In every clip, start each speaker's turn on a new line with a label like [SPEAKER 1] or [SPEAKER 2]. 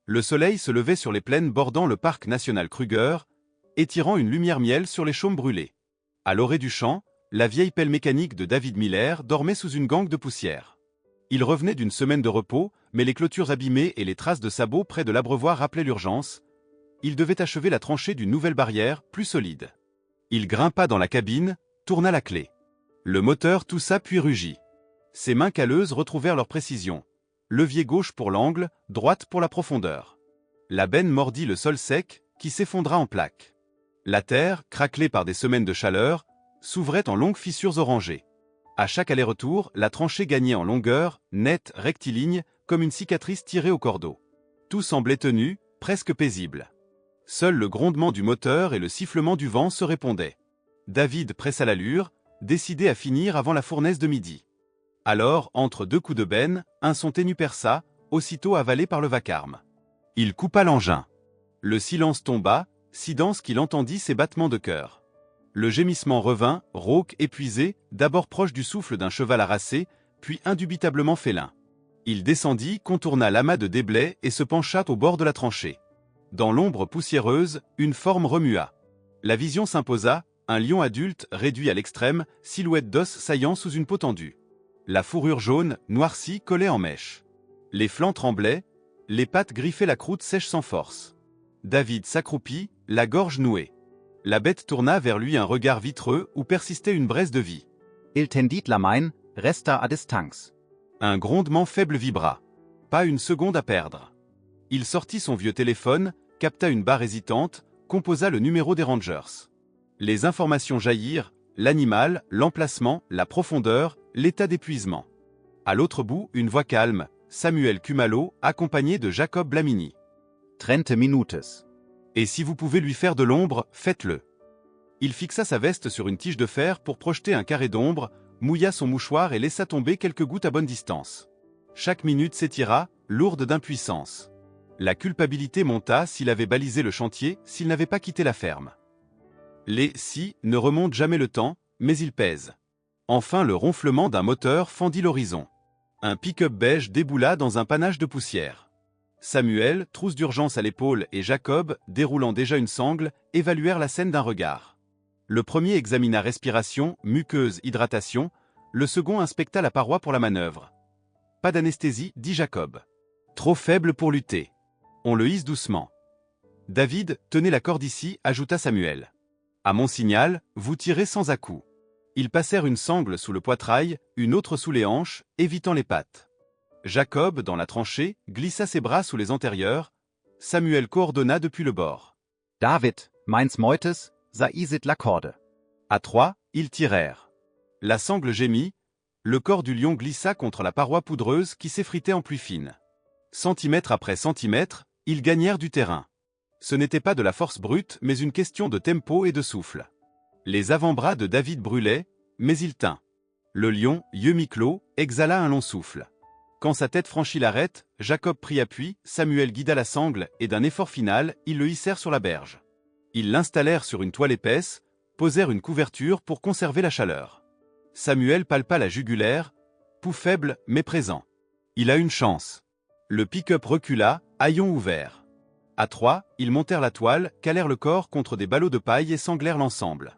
[SPEAKER 1] Le soleil se levait sur les plaines bordant le parc national Kruger, étirant une lumière miel sur les chaumes brûlés. À l'orée du champ, la vieille pelle mécanique de David Miller dormait sous une gangue de poussière. Il revenait d'une semaine de repos, mais les clôtures abîmées et les traces de sabots près de l'abreuvoir rappelaient l'urgence. Il devait achever la tranchée d'une nouvelle barrière, plus solide. Il grimpa dans la cabine, tourna la clé. Le moteur toussa puis rugit. Ses mains calleuses retrouvèrent leur précision. Levier gauche pour l'angle, droite pour la profondeur. La benne mordit le sol sec, qui s'effondra en plaques. La terre, craquelée par des semaines de chaleur, s'ouvrait en longues fissures orangées. À chaque aller-retour, la tranchée gagnait en longueur, nette, rectiligne, comme une cicatrice tirée au cordeau. Tout semblait tenu, presque paisible. Seul le grondement du moteur et le sifflement du vent se répondaient. David pressa l'allure, décidé à finir avant la fournaise de midi. Alors, entre deux coups de benne, un son ténu perça, aussitôt avalé par le vacarme. Il coupa l'engin. Le silence tomba, si dense qu'il entendit ses battements de cœur. Le gémissement revint, rauque, épuisé, d'abord proche du souffle d'un cheval harassé, puis indubitablement félin. Il descendit, contourna l'amas de déblais et se pencha au bord de la tranchée. Dans l'ombre poussiéreuse, une forme remua. La vision s'imposa, un lion adulte, réduit à l'extrême, silhouette d'os saillant sous une peau tendue. La fourrure jaune, noircie, collait en mèche. Les flancs tremblaient, les pattes griffaient la croûte sèche sans force. David s'accroupit, la gorge nouée. La bête tourna vers lui un regard vitreux où persistait une braise de vie.
[SPEAKER 2] Il tendit la main, resta à distance.
[SPEAKER 1] Un grondement faible vibra. Pas une seconde à perdre. Il sortit son vieux téléphone, capta une barre hésitante, composa le numéro des Rangers. Les informations jaillirent, l'animal, l'emplacement, la profondeur, l'état d'épuisement. À l'autre bout, une voix calme, Samuel Kumalo, accompagné de Jacob Blamini.
[SPEAKER 2] 30 minutes.
[SPEAKER 1] Et si vous pouvez lui faire de l'ombre, faites-le. Il fixa sa veste sur une tige de fer pour projeter un carré d'ombre, mouilla son mouchoir et laissa tomber quelques gouttes à bonne distance. Chaque minute s'étira, lourde d'impuissance. La culpabilité monta s'il avait balisé le chantier, s'il n'avait pas quitté la ferme. Les « si » ne remontent jamais le temps, mais ils pèsent. Enfin le ronflement d'un moteur fendit l'horizon. Un pick-up beige déboula dans un panache de poussière. Samuel, trousse d'urgence à l'épaule, et Jacob, déroulant déjà une sangle, évaluèrent la scène d'un regard. Le premier examina respiration, muqueuse, hydratation, le second inspecta la paroi pour la manœuvre. Pas d'anesthésie, dit Jacob. Trop faible pour lutter. On le hisse doucement. David, tenez la corde ici, ajouta Samuel. À mon signal, vous tirez sans à-coups. Ils passèrent une sangle sous le poitrail, une autre sous les hanches, évitant les pattes. Jacob, dans la tranchée, glissa ses bras sous les antérieurs. Samuel coordonna depuis le bord.
[SPEAKER 2] David, meins Meutes, saisit la corde.
[SPEAKER 1] À trois, ils tirèrent. La sangle gémit, le corps du lion glissa contre la paroi poudreuse qui s'effritait en pluie fine. Centimètre après centimètre, ils gagnèrent du terrain. Ce n'était pas de la force brute, mais une question de tempo et de souffle. Les avant-bras de David brûlaient, mais il tint. Le lion, yeux mi-clos, exhala un long souffle. Quand sa tête franchit l'arête, Jacob prit appui, Samuel guida la sangle et d'un effort final, ils le hissèrent sur la berge. Ils l'installèrent sur une toile épaisse, posèrent une couverture pour conserver la chaleur. Samuel palpa la jugulaire, pouls faible mais présent. Il a une chance. Le pick-up recula, haillons ouverts. À trois, ils montèrent la toile, calèrent le corps contre des ballots de paille et sanglèrent l'ensemble.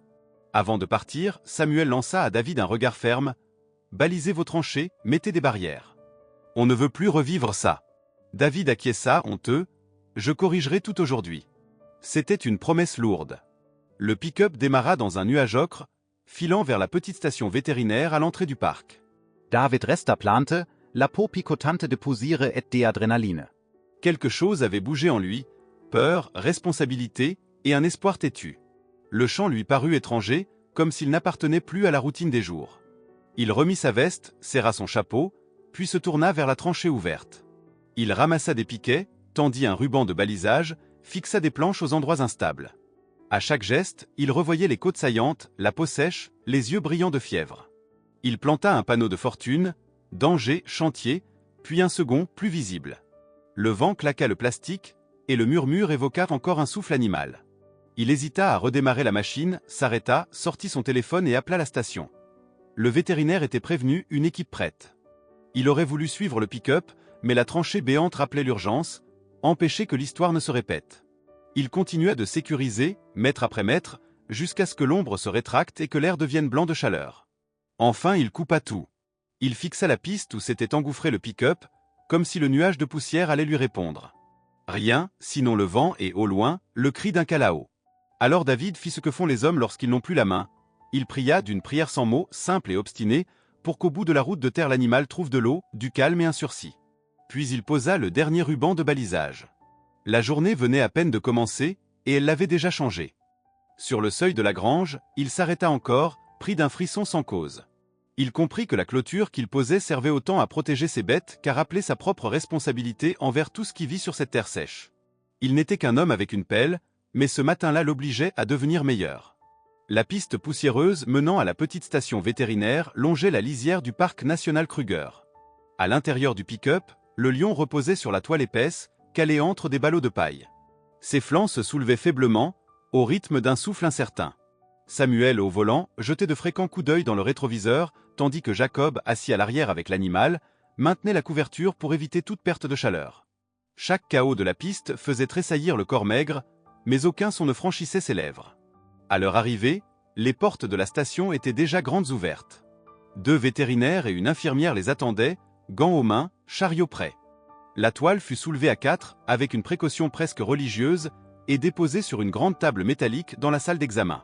[SPEAKER 1] Avant de partir, Samuel lança à David un regard ferme. « Balisez vos tranchées, mettez des barrières. On ne veut plus revivre ça. » David acquiesça, honteux. « Je corrigerai tout aujourd'hui. » C'était une promesse lourde. Le pick-up démarra dans un nuage ocre, filant vers la petite station vétérinaire à l'entrée du parc.
[SPEAKER 2] David resta plante, la peau picotante de poussière et d'adrénaline.
[SPEAKER 1] Quelque chose avait bougé en lui, peur, responsabilité et un espoir têtu. Le champ lui parut étranger, comme s'il n'appartenait plus à la routine des jours. Il remit sa veste, serra son chapeau, puis se tourna vers la tranchée ouverte. Il ramassa des piquets, tendit un ruban de balisage, fixa des planches aux endroits instables. À chaque geste, il revoyait les côtes saillantes, la peau sèche, les yeux brillants de fièvre. Il planta un panneau de fortune, danger, chantier, puis un second, plus visible. Le vent claqua le plastique, et le murmure évoqua encore un souffle animal. Il hésita à redémarrer la machine, s'arrêta, sortit son téléphone et appela la station. Le vétérinaire était prévenu, une équipe prête. Il aurait voulu suivre le pick-up, mais la tranchée béante rappelait l'urgence. empêcher que l'histoire ne se répète. Il continua de sécuriser, mètre après mètre, jusqu'à ce que l'ombre se rétracte et que l'air devienne blanc de chaleur. Enfin il coupa tout. Il fixa la piste où s'était engouffré le pick-up, comme si le nuage de poussière allait lui répondre. Rien, sinon le vent et, au loin, le cri d'un calao. Alors David fit ce que font les hommes lorsqu'ils n'ont plus la main. Il pria d'une prière sans mots, simple et obstinée, pour qu'au bout de la route de terre l'animal trouve de l'eau, du calme et un sursis. Puis il posa le dernier ruban de balisage. La journée venait à peine de commencer, et elle l'avait déjà changé. Sur le seuil de la grange, il s'arrêta encore, pris d'un frisson sans cause. Il comprit que la clôture qu'il posait servait autant à protéger ses bêtes qu'à rappeler sa propre responsabilité envers tout ce qui vit sur cette terre sèche. Il n'était qu'un homme avec une pelle, mais ce matin-là l'obligeait à devenir meilleur. La piste poussiéreuse menant à la petite station vétérinaire longeait la lisière du parc national Kruger. À l'intérieur du pick-up, le lion reposait sur la toile épaisse, calée entre des ballots de paille. Ses flancs se soulevaient faiblement, au rythme d'un souffle incertain. Samuel, au volant, jetait de fréquents coups d'œil dans le rétroviseur, tandis que Jacob, assis à l'arrière avec l'animal, maintenait la couverture pour éviter toute perte de chaleur. Chaque chaos de la piste faisait tressaillir le corps maigre, mais aucun son ne franchissait ses lèvres. À leur arrivée, les portes de la station étaient déjà grandes ouvertes. 2 vétérinaires et une infirmière les attendaient, gants aux mains, chariot prêt. La toile fut soulevée à 4, avec une précaution presque religieuse, et déposée sur une grande table métallique dans la salle d'examen.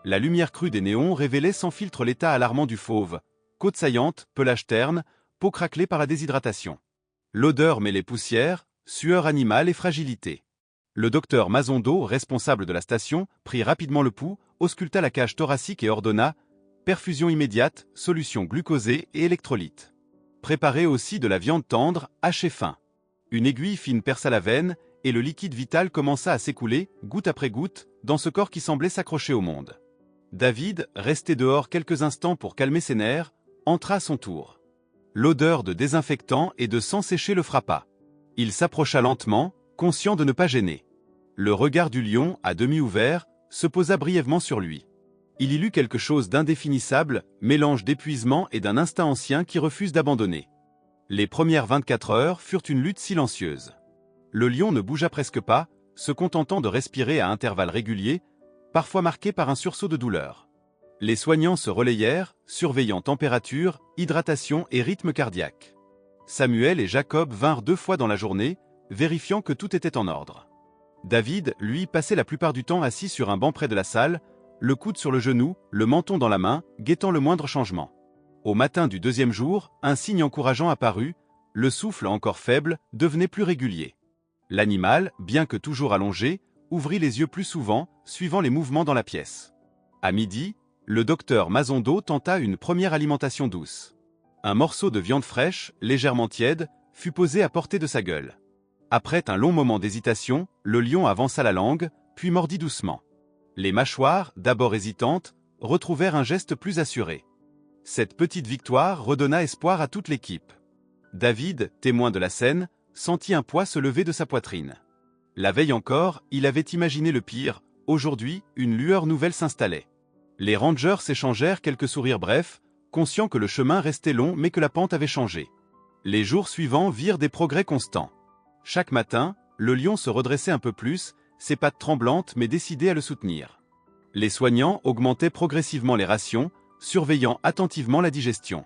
[SPEAKER 1] La lumière crue des néons révélait sans filtre l'état alarmant du fauve, côte saillante, pelage terne, peau craquelée par la déshydratation. L'odeur mêlait poussière, sueur animale et fragilité. Le docteur Mazondo, responsable de la station, prit rapidement le pouls, ausculta la cage thoracique et ordonna « perfusion immédiate, solution glucosée et électrolyte. Préparez aussi de la viande tendre, hachée fin. » Une aiguille fine perça la veine, et le liquide vital commença à s'écouler, goutte après goutte, dans ce corps qui semblait s'accrocher au monde. David, resté dehors quelques instants pour calmer ses nerfs, entra à son tour. L'odeur de désinfectant et de sang séché le frappa. Il s'approcha lentement, conscient de ne pas gêner. Le regard du lion, à demi ouvert, se posa brièvement sur lui. Il y lut quelque chose d'indéfinissable, mélange d'épuisement et d'un instinct ancien qui refuse d'abandonner. Les premières 24 heures furent une lutte silencieuse. Le lion ne bougea presque pas, se contentant de respirer à intervalles réguliers, parfois marqués par un sursaut de douleur. Les soignants se relayèrent, surveillant température, hydratation et rythme cardiaque. Samuel et Jacob vinrent 2 fois dans la journée, vérifiant que tout était en ordre. David, lui, passait la plupart du temps assis sur un banc près de la salle, le coude sur le genou, le menton dans la main, guettant le moindre changement. Au matin du 2e jour, un signe encourageant apparut, le souffle encore faible devenait plus régulier. L'animal, bien que toujours allongé, ouvrit les yeux plus souvent, suivant les mouvements dans la pièce. À midi, le docteur Mazondo tenta une première alimentation douce. Un morceau de viande fraîche, légèrement tiède, fut posé à portée de sa gueule. Après un long moment d'hésitation, le lion avança la langue, puis mordit doucement. Les mâchoires, d'abord hésitantes, retrouvèrent un geste plus assuré. Cette petite victoire redonna espoir à toute l'équipe. David, témoin de la scène, sentit un poids se lever de sa poitrine. La veille encore, il avait imaginé le pire. Aujourd'hui, une lueur nouvelle s'installait. Les rangers s'échangèrent quelques sourires brefs, conscients que le chemin restait long mais que la pente avait changé. Les jours suivants virent des progrès constants. Chaque matin, le lion se redressait un peu plus, ses pattes tremblantes mais décidé à le soutenir. Les soignants augmentaient progressivement les rations, surveillant attentivement la digestion.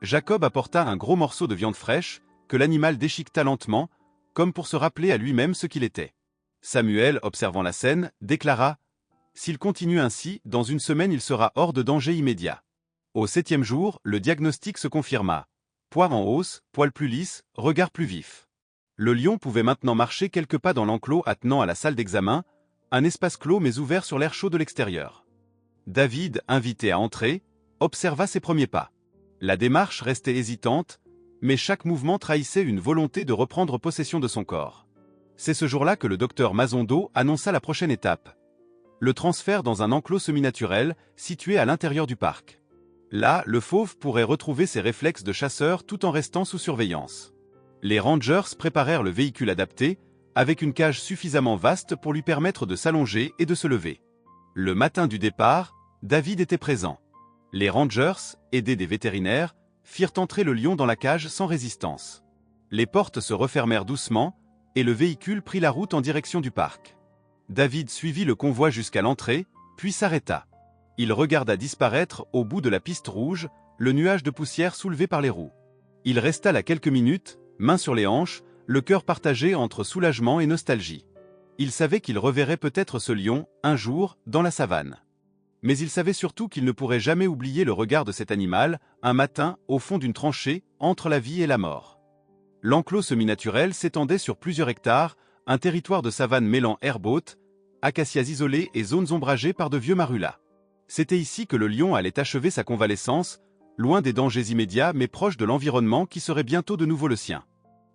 [SPEAKER 1] Jacob apporta un gros morceau de viande fraîche, que l'animal déchiqueta lentement, comme pour se rappeler à lui-même ce qu'il était. Samuel, observant la scène, déclara « S'il continue ainsi, dans une semaine il sera hors de danger immédiat. » Au 7e jour, le diagnostic se confirma. Poire en hausse, poil plus lisse, regard plus vif. Le lion pouvait maintenant marcher quelques pas dans l'enclos attenant à la salle d'examen, un espace clos mais ouvert sur l'air chaud de l'extérieur. David, invité à entrer, observa ses premiers pas. La démarche restait hésitante, mais chaque mouvement trahissait une volonté de reprendre possession de son corps. C'est ce jour-là que le docteur Mazondo annonça la prochaine étape. Le transfert dans un enclos semi-naturel, situé à l'intérieur du parc. Là, le fauve pourrait retrouver ses réflexes de chasseur tout en restant sous surveillance. Les rangers préparèrent le véhicule adapté, avec une cage suffisamment vaste pour lui permettre de s'allonger et de se lever. Le matin du départ, David était présent. Les rangers, aidés des vétérinaires, firent entrer le lion dans la cage sans résistance. Les portes se refermèrent doucement, et le véhicule prit la route en direction du parc. David suivit le convoi jusqu'à l'entrée, puis s'arrêta. Il regarda disparaître, au bout de la piste rouge, le nuage de poussière soulevé par les roues. Il resta là quelques minutes, mains sur les hanches, le cœur partagé entre soulagement et nostalgie. Il savait qu'il reverrait peut-être ce lion, un jour, dans la savane. Mais il savait surtout qu'il ne pourrait jamais oublier le regard de cet animal, un matin, au fond d'une tranchée, entre la vie et la mort. L'enclos semi-naturel s'étendait sur plusieurs hectares, un territoire de savane mêlant herbes hautes, acacias isolés et zones ombragées par de vieux marullas. C'était ici que le lion allait achever sa convalescence, loin des dangers immédiats mais proche de l'environnement qui serait bientôt de nouveau le sien.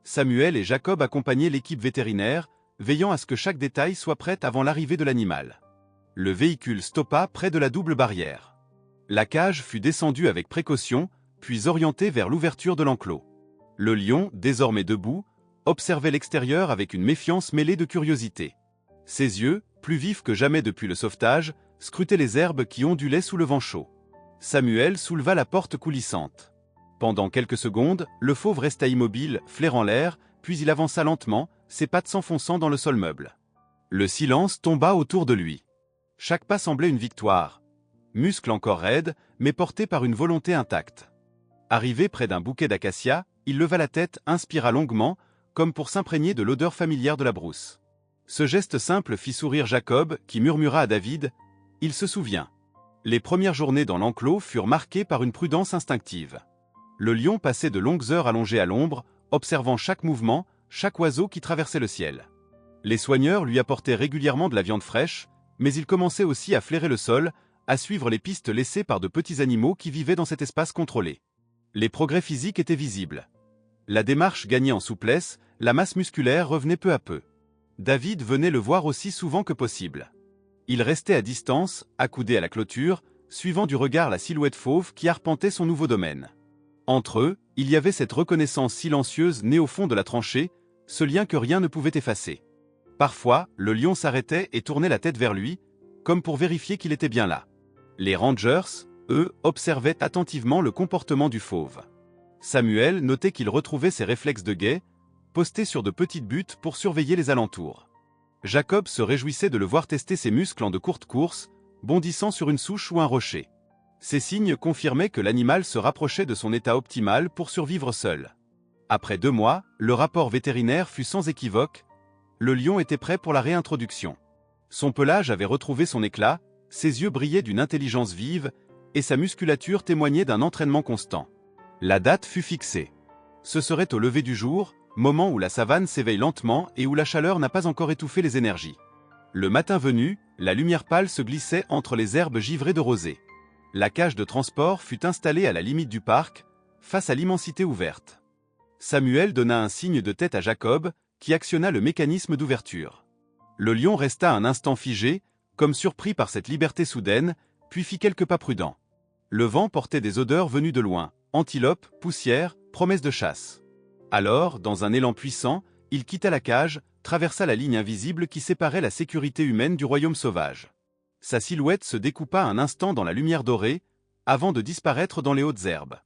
[SPEAKER 1] Samuel et Jacob accompagnaient l'équipe vétérinaire, veillant à ce que chaque détail soit prêt avant l'arrivée de l'animal. Le véhicule stoppa près de la double barrière. La cage fut descendue avec précaution, puis orientée vers l'ouverture de l'enclos. Le lion, désormais debout, observait l'extérieur avec une méfiance mêlée de curiosité. Ses yeux, plus vifs que jamais depuis le sauvetage, scrutaient les herbes qui ondulaient sous le vent chaud. Samuel souleva la porte coulissante. Pendant quelques secondes, le fauve resta immobile, flairant l'air, puis il avança lentement, ses pattes s'enfonçant dans le sol meuble. Le silence tomba autour de lui. Chaque pas semblait une victoire. Muscles encore raides, mais portés par une volonté intacte. Arrivé près d'un bouquet d'acacias, il leva la tête, inspira longuement, comme pour s'imprégner de l'odeur familière de la brousse. Ce geste simple fit sourire Jacob, qui murmura à David « Il se souvient ». Les premières journées dans l'enclos furent marquées par une prudence instinctive. Le lion passait de longues heures allongé à l'ombre, observant chaque mouvement, chaque oiseau qui traversait le ciel. Les soigneurs lui apportaient régulièrement de la viande fraîche, mais il commençait aussi à flairer le sol, à suivre les pistes laissées par de petits animaux qui vivaient dans cet espace contrôlé. Les progrès physiques étaient visibles. La démarche gagnait en souplesse, la masse musculaire revenait peu à peu. David venait le voir aussi souvent que possible. Il restait à distance, accoudé à la clôture, suivant du regard la silhouette fauve qui arpentait son nouveau domaine. Entre eux, il y avait cette reconnaissance silencieuse née au fond de la tranchée, ce lien que rien ne pouvait effacer. Parfois, le lion s'arrêtait et tournait la tête vers lui, comme pour vérifier qu'il était bien là. Les rangers, eux, observaient attentivement le comportement du fauve. Samuel notait qu'il retrouvait ses réflexes de guet, posté sur de petites buttes pour surveiller les alentours. Jacob se réjouissait de le voir tester ses muscles en de courtes courses, bondissant sur une souche ou un rocher. Ces signes confirmaient que l'animal se rapprochait de son état optimal pour survivre seul. Après 2 mois, le rapport vétérinaire fut sans équivoque, le lion était prêt pour la réintroduction. Son pelage avait retrouvé son éclat, ses yeux brillaient d'une intelligence vive, et sa musculature témoignait d'un entraînement constant. La date fut fixée. Ce serait au lever du jour, moment où la savane s'éveille lentement et où la chaleur n'a pas encore étouffé les énergies. Le matin venu, la lumière pâle se glissait entre les herbes givrées de rosée. La cage de transport fut installée à la limite du parc, face à l'immensité ouverte. Samuel donna un signe de tête à Jacob, qui actionna le mécanisme d'ouverture. Le lion resta un instant figé, comme surpris par cette liberté soudaine, puis fit quelques pas prudents. Le vent portait des odeurs venues de loin, antilope, poussière, promesse de chasse. Alors, dans un élan puissant, il quitta la cage, traversa la ligne invisible qui séparait la sécurité humaine du royaume sauvage. Sa silhouette se découpa un instant dans la lumière dorée, avant de disparaître dans les hautes herbes.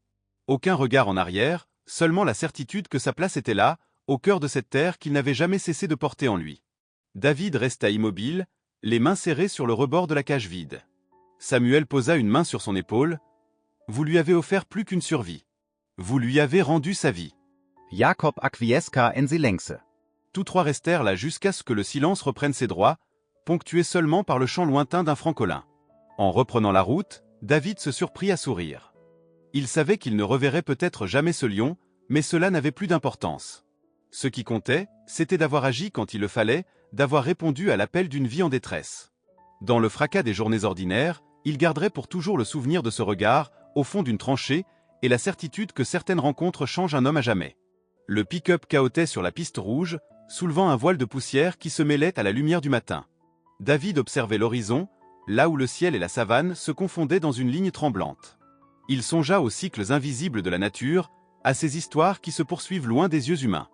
[SPEAKER 1] Aucun regard en arrière, seulement la certitude que sa place était là, au cœur de cette terre qu'il n'avait jamais cessé de porter en lui. David resta immobile, les mains serrées sur le rebord de la cage vide. Samuel posa une main sur son épaule. « Vous lui avez offert plus qu'une survie. Vous lui avez rendu sa vie. »
[SPEAKER 2] Jacob acquiesca en silence.
[SPEAKER 1] Tous trois restèrent là jusqu'à ce que le silence reprenne ses droits, ponctué seulement par le chant lointain d'un francolin. En reprenant la route, David se surprit à sourire. Il savait qu'il ne reverrait peut-être jamais ce lion, mais cela n'avait plus d'importance. Ce qui comptait, c'était d'avoir agi quand il le fallait, d'avoir répondu à l'appel d'une vie en détresse. Dans le fracas des journées ordinaires, il garderait pour toujours le souvenir de ce regard, au fond d'une tranchée, et la certitude que certaines rencontres changent un homme à jamais. Le pick-up cahotait sur la piste rouge, soulevant un voile de poussière qui se mêlait à la lumière du matin. David observait l'horizon, là où le ciel et la savane se confondaient dans une ligne tremblante. Il songea aux cycles invisibles de la nature, à ces histoires qui se poursuivent loin des yeux humains.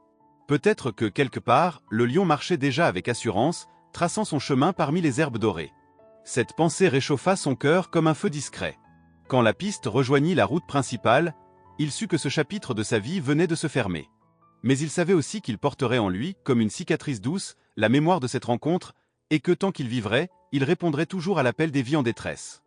[SPEAKER 1] Peut-être que, quelque part, le lion marchait déjà avec assurance, traçant son chemin parmi les herbes dorées. Cette pensée réchauffa son cœur comme un feu discret. Quand la piste rejoignit la route principale, il sut que ce chapitre de sa vie venait de se fermer. Mais il savait aussi qu'il porterait en lui, comme une cicatrice douce, la mémoire de cette rencontre, et que tant qu'il vivrait, il répondrait toujours à l'appel des vies en détresse.